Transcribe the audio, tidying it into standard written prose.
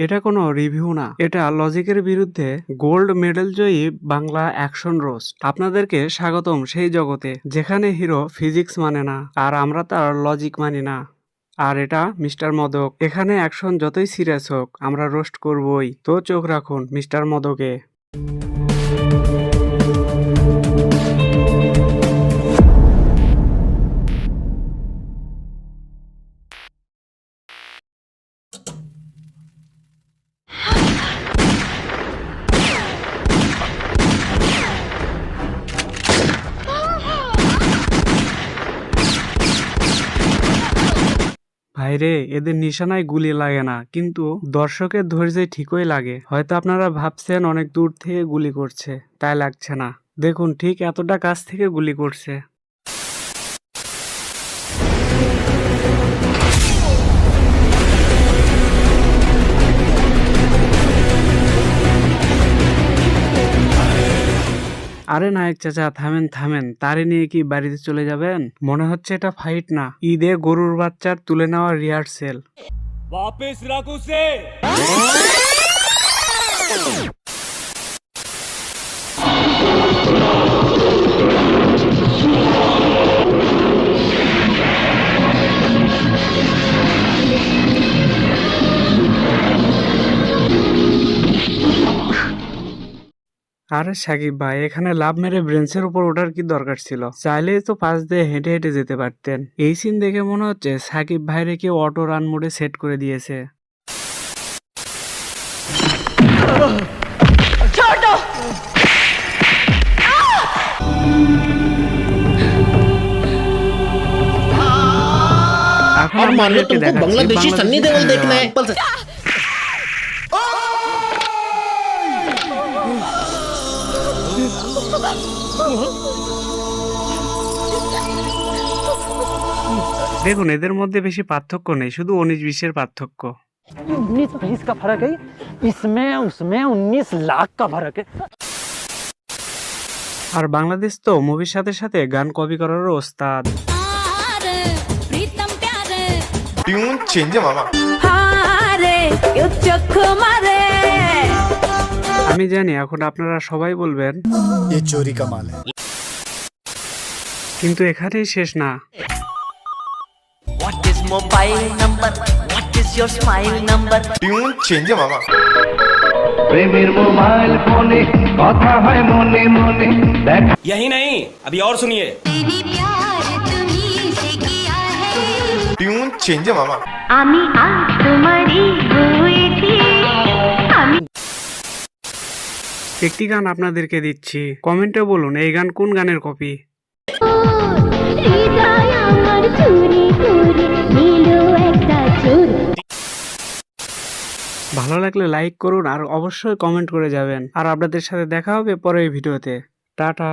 এটা কোনো রিভিউ না, এটা লজিকের বিরুদ্ধে গোল্ড মেডেল জয়ী বাংলা অ্যাকশন রোস্ট। আপনাদেরকে স্বাগতম সেই জগতে যেখানে হিরো ফিজিক্স মানে না আর আমরা তার লজিক মানি না। আর এটা মিস্টার মদক। এখানে অ্যাকশন যতই সিরিয়াস হোক আমরা রোস্ট করবই। তো চোখ রাখুন মিস্টার মদকে। ভাইরে, এদের নিশানায় গুলি লাগে না, কিন্তু দর্শকের ধৈর্যে ঠিকই লাগে। হয়তো আপনারা ভাবছেন অনেক দূর থেকে গুলি করছে, তাই লাগছে না। দেখুন ঠিক এতটা কাছ থেকে গুলি করছে। আরে নায়ক চাচা, থামেন থামেন, তারে নিয়ে কি বাড়িতে চলে যাবেন? মনে হচ্ছে এটা ফাইট না, ঈদে গরুর বাচ্চার তুলে নেওয়া রিহার্সেল। वापस रख उसे। আরে সাকিব ভাই, এখানে লাভ মেরে ব্রেঞ্চের উপর ওঠার কি দরকার ছিল? চাইলেই তো পাশ দিয়ে হেঁটে হেঁটে যেতে পারতেন। এই সিন দেখে মনে হচ্ছে সাকিব ভাইরে কেউ অটো রান মোডে সেট করে দিয়েছে। এখন और मान लो আপনাদেরকে तुमको দেখাচ্ছি बांग्लादेशी सन्नी देओल বাংলাদেশি देखना है। দেখুন এদের মধ্যে বেশি পার্থক্য নেই, শুধু 19-20-এর পার্থক্য। 19-20 का फर्क है, इसमें उसमें 19 लाख का फर्क है। আর বাংলাদেশ তো মুভির সাথে সাথে গান কপি করারও ওস্তাদ। ट्यून चेंज है मामा। আমি জানি এখন আপনারা সবাই বলবেন ये चोरी का माल है। কিন্তু এখানেই শেষ না। What is mobile number? What is your smile number? Tune change है मामा। প্রেমের মোবাইল ফোনে কথা হয় মনে মনে দেখ। यही नहीं, अभी और सुनिए। ट्यून चेंज है मामा। আমি আজ তোমারই হয়েছি। একটি গান আপনাদেরকে দিচ্ছি, কমেন্টে বলুন এই গান কোন গানের কপি। হৃদয় আমার চুরি করে নিল একটা চোর। ভালো লাগলে লাইক করুন আর অবশ্যই কমেন্ট করে যাবেন। আর আপনাদের সাথে দেখা হবে পরের ভিডিওতে। টাটা।